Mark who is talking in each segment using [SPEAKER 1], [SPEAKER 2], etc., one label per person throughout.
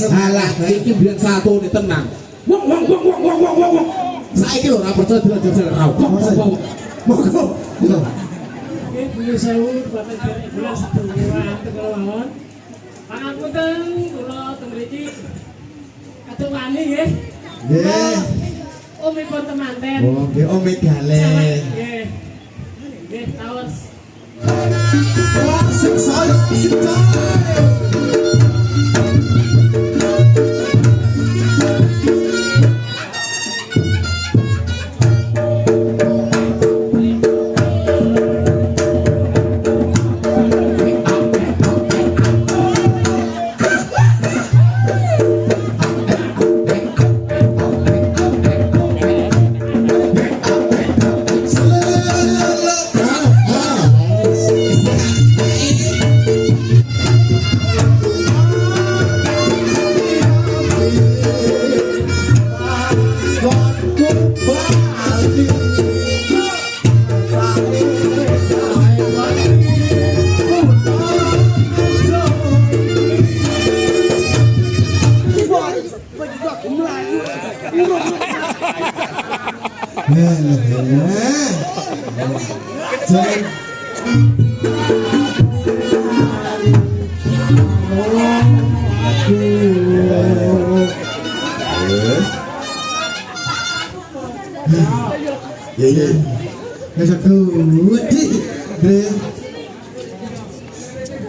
[SPEAKER 1] Alah, iki biyen satu ni tenang. Wong. Saiki lho ora percaya dilajar ra. Monggo.
[SPEAKER 2] Nggih, nyuwun sewu bapak bulan seduluran tenggal mawon. Pangapunten kula teng mriki kadung wani nggih.
[SPEAKER 1] Nggih.
[SPEAKER 2] Omipun temanten.
[SPEAKER 1] Oh, nggih Om Galen.
[SPEAKER 2] Nggih. Nggih, taos.
[SPEAKER 1] Sing saya sing ya. Besok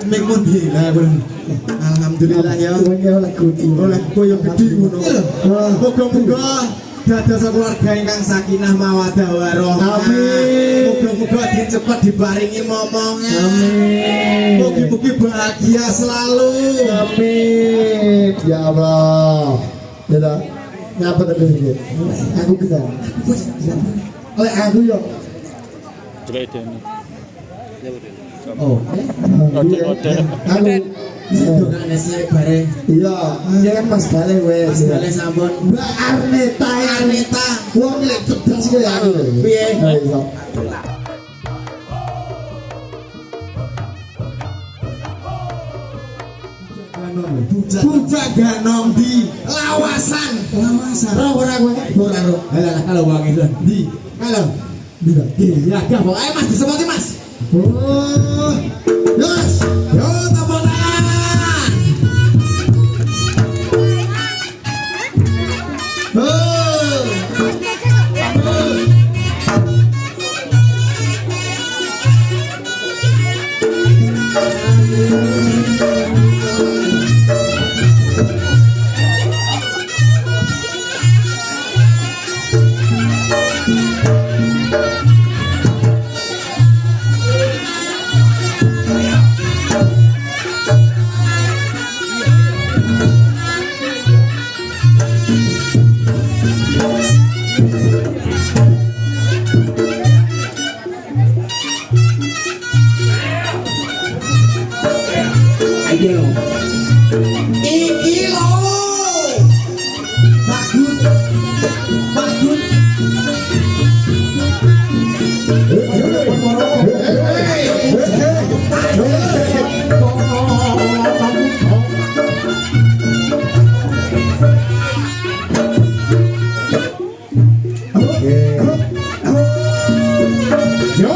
[SPEAKER 1] Mekmun gila pun. Alhamdulillah ya. Oleh koyo gede ngono. Muga-muga dados keluarga ingkang sakinah mawaddah warahmah. Muga-muga dicepet dibaringi momongan. Amin. Mugi-mugi bahagia selalu. Amin. Ya Allah. Ya ngapa tadi iki? Aku kita. Oleh aku yo. Oh, aku dongane sik bare. Iya, dia kan Mas Gale wes. Mas Gale sampun. Mbak Arneta. Wong lek cerdas iki ya aku. Piye? Iso. Bujak ganom di lawasan. Ora kowe. Ora. Halah kalau wangi lho. Di. Halo. Iya, gak mau. Ayo Mas diseboti Mas. Oh. Yes. Yo tepuk tangan. Iki lho. Bagus. Yo.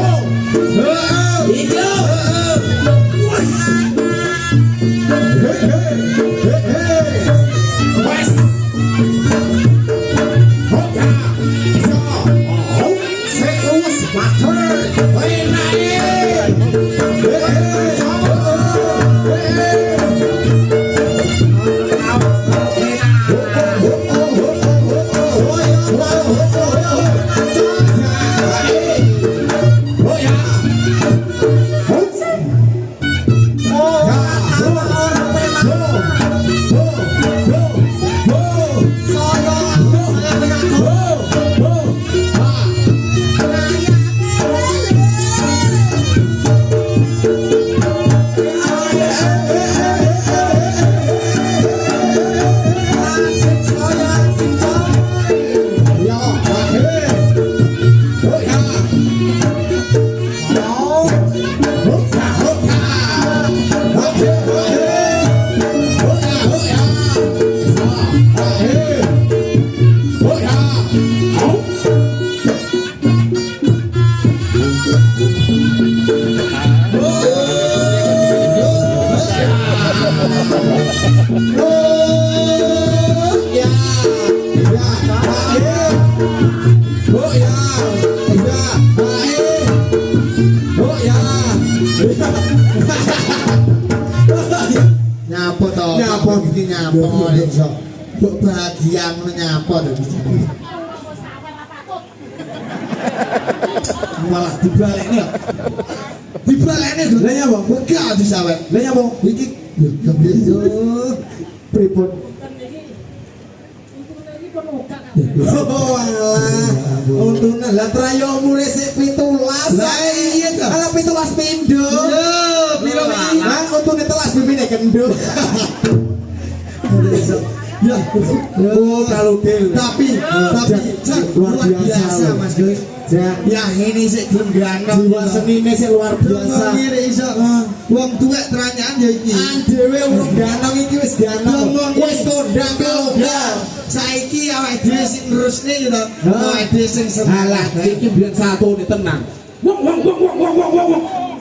[SPEAKER 1] Oh ya, ya, baik. Oh ya, ya, baik. Oh ya. Nyapo toh, nyapo iki nyapo iso. Mbok bahagia ngono nyapo to bisa. Malah dibalekne ya. Dibalekne lho. Lah nyapa? Enggak disawet. Lah nyapa? Iki yo pripun? Oh alah. Untungan lah trayomu resik 17. Lah iya to. Ala 17 pindho. Yo, piro iki? Lah untune 13 bibine kendho. Ya, oh kalau tapi luar biasa Mas Gus. Ya ini sih gelem ganteng, senine sih luar biasa. Iki iso wong tuwek teranyaan ya iki. Dhewe urung ganteng iki wis ganteng. Wis kondang kelogar. Saiki awake dhewe sing nerusne ya to. Awake dhewe sing semangat. Iki biyen satune tenang. Wong.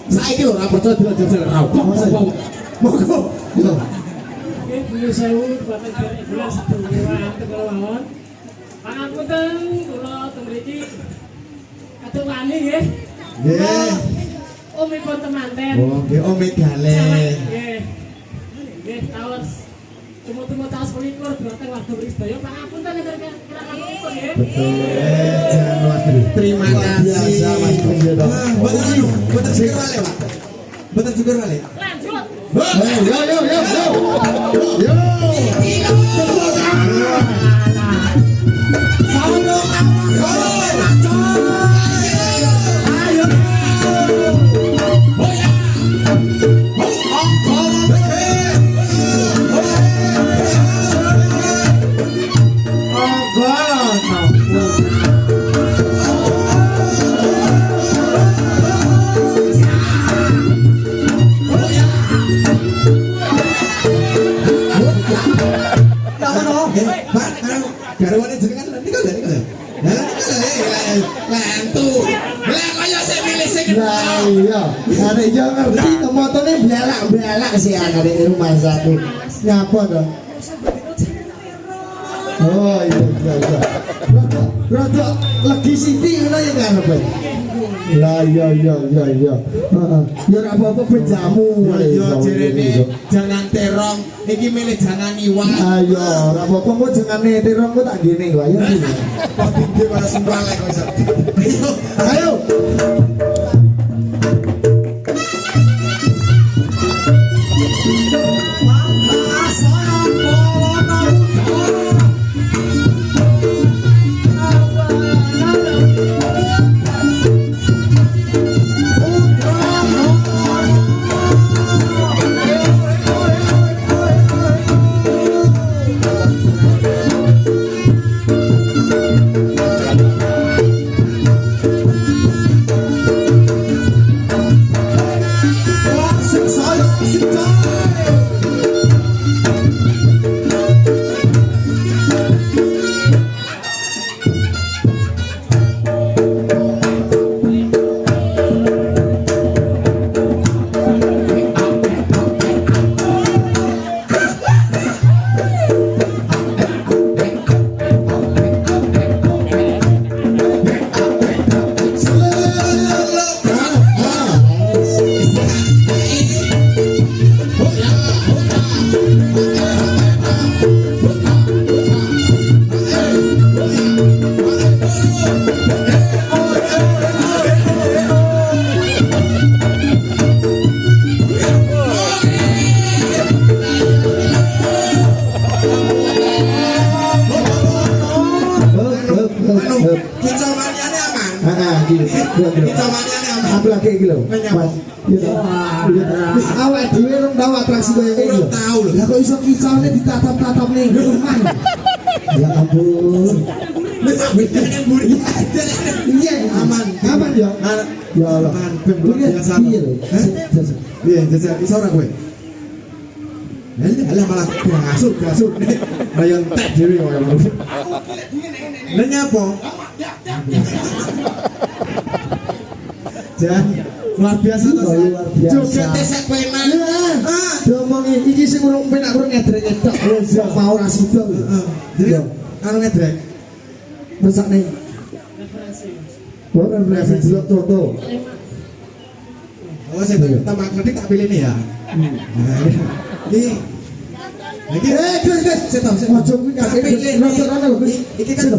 [SPEAKER 1] Saiki lho ora percaya dilajar ra. Wong. Monggo.
[SPEAKER 2] Beliau sewu buatan bulan sebulan tegalawon. Pangapunten kula teng mriki kadung wani nggih. Nggih. Omipun temanten. Oh, nggih Omi Galen. Nggih. Nggih taun temu-temu taun 21 buatan waktu Wisdaya. Pangapunten kira-kira nggih.
[SPEAKER 1] Betul. Januari. Terima kasih. Betul juga wale, Pak. Betul juga wale.
[SPEAKER 2] Lanjut.
[SPEAKER 1] Yo. Garwane jenengan niku lho. Lantu. Lah kaya sik milih sing lah iya. Arek yo ngerti motone blalak-blalak sih arek rumah satu. Nyapa to? Oh iya. Rada legi sithik ngono ya karepe. Lah iya. Heeh. Ya ora apa-apa bejamu. Ya jerene jangan terong. Iki milih jangan iwak. Ayo, ora apa-apa kok jangan terong kok tak gene kok ayo. Kok tinggi karo sembale kok iso. Ayo. Apa lagi iki lho? Awak dhewe rong tau atraksi koyo iki lho. Tahu lho. Lah kok iso kicauane ditatap-tatap ning rumah. Ya ampun. Iya, aman ya. Ya Allah. Biasa. Iya, jajal iso ora kowe? Lah malah gasuk. Bayon tek dhewe koyo ngono. Lah nyapa? Jan, luar biasa tuh. Joget tesek penak. Domong iki sing urung penak urung ngedrek tok mau ra sida. Jadi anu ngedrek. Mesakne.
[SPEAKER 2] referensi.
[SPEAKER 1] Ora referensi toto. Oh, saya tak magnetik tak pilih nih ya. Iki guys, saya tahu saya ojo kuwi kabeh pilih rada-rada lho Gus. Iki kan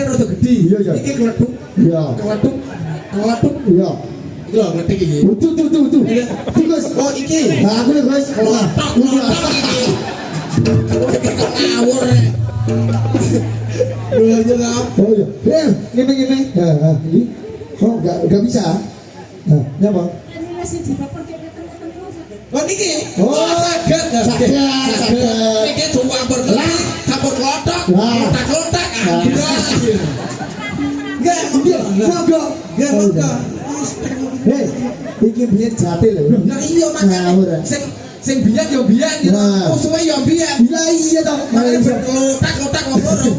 [SPEAKER 1] rada gede. Iki kletuk. Iya. Kletuk. Iya. Iki lho kletik iki. Tuh. Iki Gus. Oh, iki. Nah, aku lho Gus. Kletuk iki. Ngawur. Iya juga. Oh iya. Gini. Ini. Oh, enggak bisa. Nah, nyapa?
[SPEAKER 2] Ini masih dibaper kayak
[SPEAKER 1] Oh niki. Oh saged. Niki cuma campur klothok. Klothok. Nggih, monggo. Hei, iki biyen jate lho. Lah iya makane. Sing biyen yo biyen, musuhe yo biyen. Lah iya to. Klothok ngono.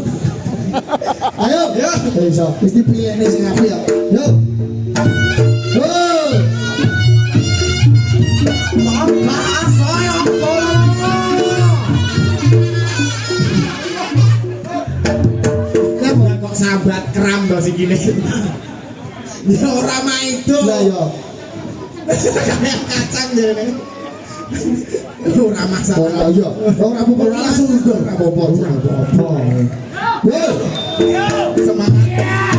[SPEAKER 1] Ayo. Ya. Iso. Wis dipilihne sing apik ya. Yo. Oh. Kok sambat kram to sing kene. Ya ora maido. Lah ya. Kayak kacang jane. Ora masalah. Ora ya. Ora apa-apa langsung uga. Ora apa-apa. Yo. Semangat.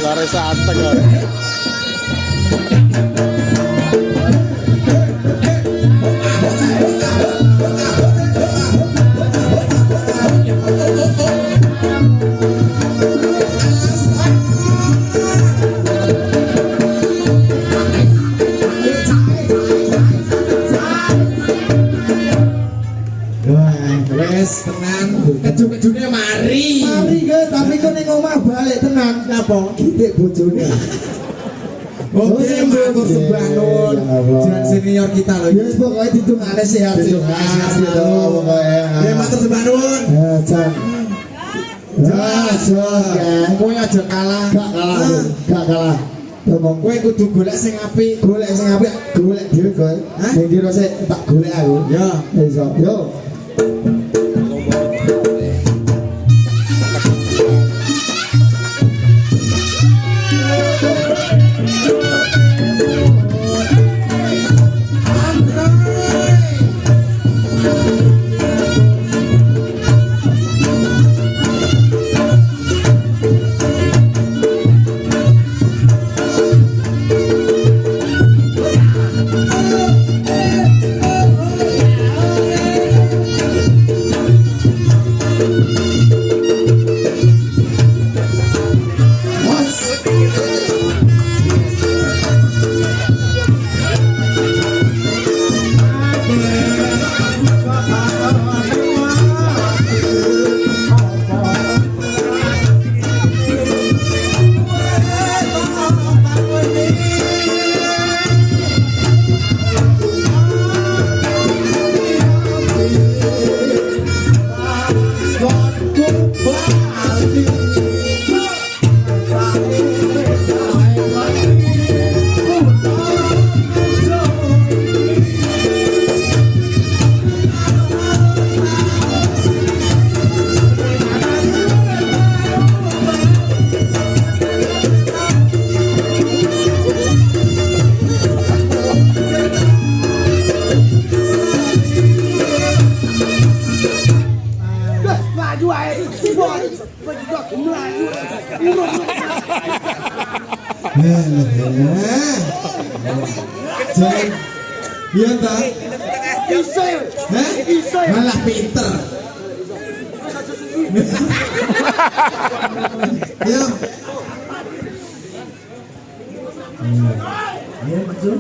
[SPEAKER 3] Lari santai kan.
[SPEAKER 1] Wes tenan, keju-kejune mari.
[SPEAKER 4] Mari guys, tapi kok ning omah balik tenan.
[SPEAKER 1] Napa?
[SPEAKER 4] Kitik bojone.
[SPEAKER 1] Oke, matur sembah nuwun. Jangan senior kita lho.
[SPEAKER 4] Ya wis pokoke ditungane sehat sih. Pokoke.
[SPEAKER 1] Ya matur sembah nuwun.
[SPEAKER 4] Ya, Jan.
[SPEAKER 1] Kowe aja kalah.
[SPEAKER 4] Gak kalah. Ngomong
[SPEAKER 1] Kowe kudu golek sing apik.
[SPEAKER 4] golek sing apik, golek dhewe kowe. Ning kira sik tak golek aku.
[SPEAKER 1] Ya.
[SPEAKER 4] Iso. Yo.
[SPEAKER 3] melayu ae. Boy, juga melayu.
[SPEAKER 1] Jangan. Iya ta?
[SPEAKER 3] Iso.
[SPEAKER 1] Hah?
[SPEAKER 3] Iso.
[SPEAKER 1] Malah pinter. Ayo. Ayo maju.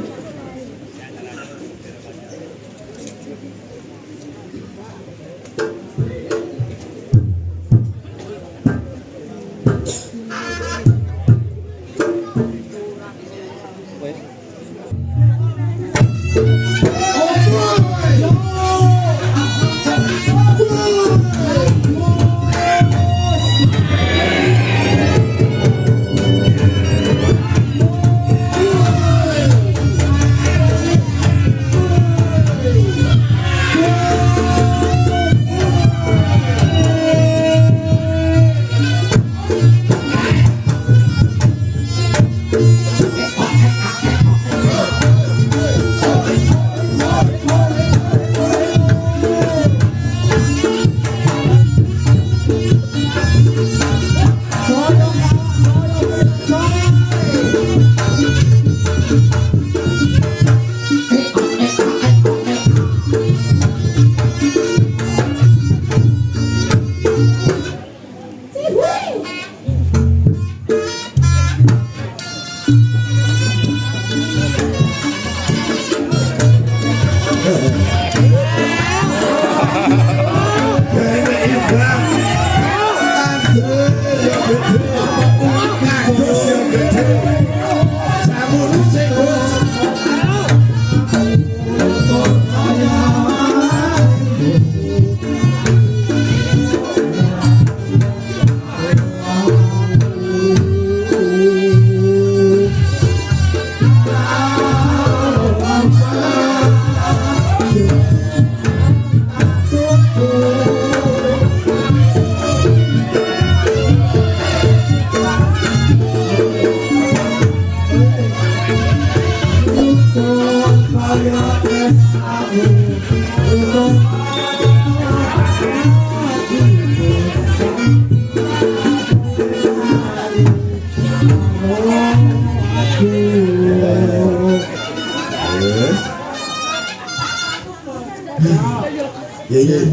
[SPEAKER 1] Iya.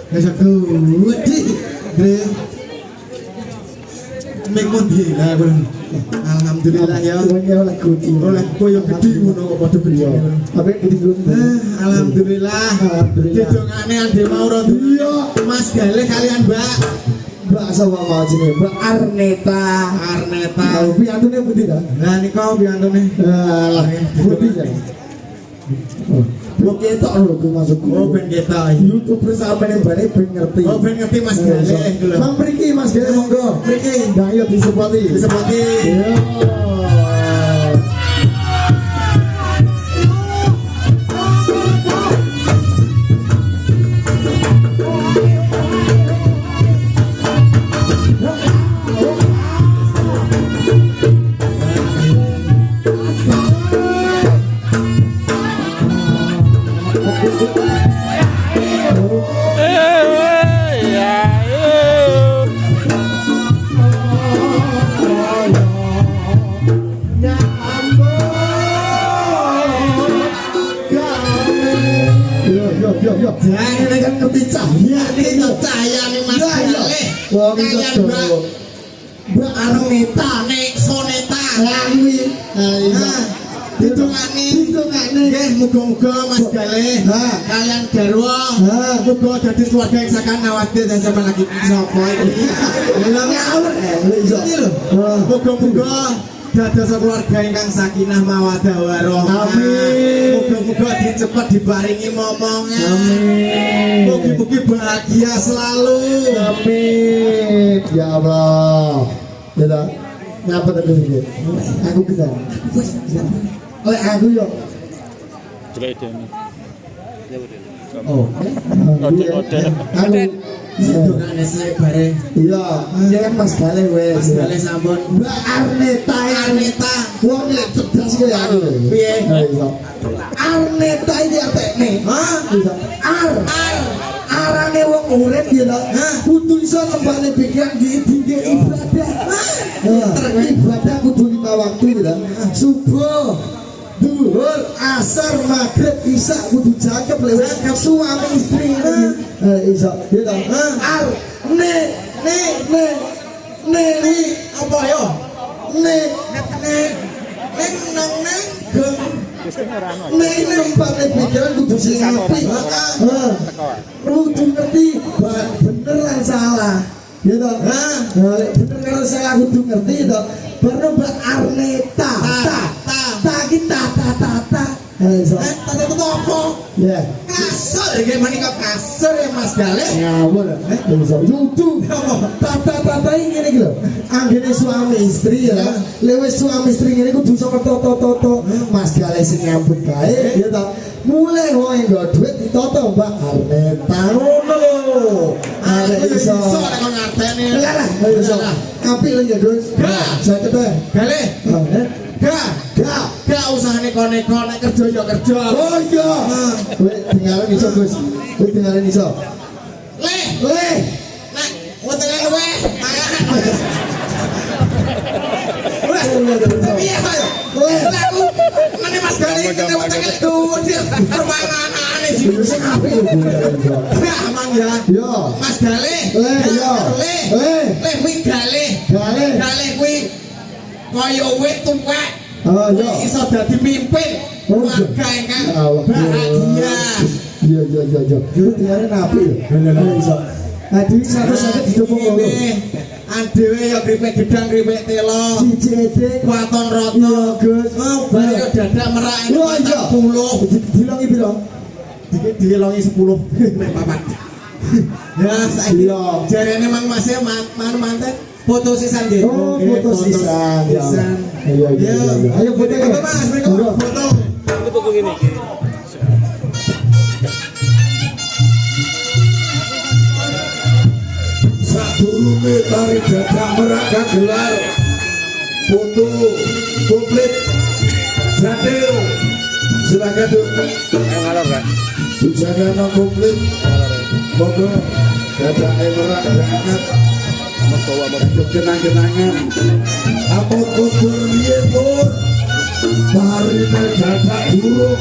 [SPEAKER 1] Besok kuat sih. Mekon gila belum. Alhamdulillah ya.
[SPEAKER 4] Oleh kuti.
[SPEAKER 1] Oleh koyo gede ngono kok padha gede.
[SPEAKER 4] Tapi gede belum.
[SPEAKER 1] Alhamdulillah. Didongane ande mauro iya. Mas Galih kalian Mbak.
[SPEAKER 4] Mbak sapa mau jenenge? Mbak Arneta.
[SPEAKER 1] Arneta.
[SPEAKER 4] Tahu piantune pundi ta?
[SPEAKER 1] Lah nika piantune.
[SPEAKER 4] Lah pundi ya? Oke tok lho ku masuk.
[SPEAKER 1] Oh ben ketok.
[SPEAKER 4] YouTube sampeyan bare ben ngerti.
[SPEAKER 1] Oh ben ngerti Mas Galih iku lho.
[SPEAKER 4] Mang mriki Mas Galih monggo.
[SPEAKER 1] Mriki.
[SPEAKER 4] Nah ayo disepoti.
[SPEAKER 1] Disepoti.
[SPEAKER 4] Yo.
[SPEAKER 1] Jangan kan ngerti cahaya nih cahaya nih Mas Galih. Kalian Mbak Arneta nek soneta langwi. Ditungane nggih muga-muga Mas Galih kalian garwa muga dadi keluarga yang sakan awake dan sama lagi sapa iki. Lha ngawur iso. Muga-muga dados keluarga ingkang sakinah mawaddah warahmah. Amin. Muga-muga dicepet dibaringi momongan. Amin. Mugi-mugi bahagia selalu. Amin.
[SPEAKER 4] Ya Allah. Ya ngapa tadi iki? Aku kenal. Oleh aku yo. Oh. Aku
[SPEAKER 1] Dongane sik bare.
[SPEAKER 4] iya, dia kan Mas Galih wes.
[SPEAKER 1] Mas Galih sampun.
[SPEAKER 4] Mbak Arneta. Wong lek cerdas kaya aku.
[SPEAKER 1] Piye?
[SPEAKER 4] Arneta iki artine.
[SPEAKER 1] Hah?
[SPEAKER 4] Arane wong urip ya lho. Kudu iso nembane pikiran tinggi ibadah. Ibadah kudu 5 waktu ya. Subuh, duhur, asar, maghrib, isya kudu jangkep lewat suami istri ini. Iso, ya lho. Ne apa yo? Ne nang geng. Nek nempatnya pikiran kudu sing apik. Kudu ngerti bener lan salah. Ya toh? Bener kalau salah kudu ngerti toh. Baru mbak Arneta. Kita. Tata itu apa? Ya. Kasar ya manika kasar ya Mas Gale. Ngawur. YouTube. Tata ini iki lho. Anggene suami istri ya. Lewat suami istri ini kudu iso toto. Mas Gale sing nyambut gawe ya ta. Mulai wae nggo duit ditoto Mbak Arneta ngono. Arek iso nek ngarteni. Lah iso. Apik lho ya, Gus. Saya kete. Gale. Gak usah neko-neko nek kerja ya kerja. Oh iya. Kowe tinggalan iso, Gus. Kowe tinggalan iso. Le. Nek wetenge luwe, piye ayo? Aku ngene Mas Gali kene wetenge gede permanganane sing sing apik yo. Aman ya. Yo. Mas Gali. Le kuwi Gali kuwi kaya wit tuwek. Oh iya. Iso dadi pimpin. Warga ingkang bahagia. Iya. Yo tiare napi yo. Iso. Aduh satu-satu didukung ngono. Adewe ya kripik gedang kripik telo. Cicete waton rata. Gus. Bare yo dadak merak 40. Dilongi piro? Dilongi 10 nek papat. Ya saiki jarene Mang Mas e manten foto sisan nggih. Oh, foto sisan. Iya. Ayo foto ya. Mas, mriko foto. Foto ngene iki. Sadurunge tari dadah merak gelar foto komplit. Jadil. Silakan tuh. Ngalor kan. Bujangan komplit. Monggo dadah merak banget. Kenang-kenangan apa kudur riyen pun mari dadak durung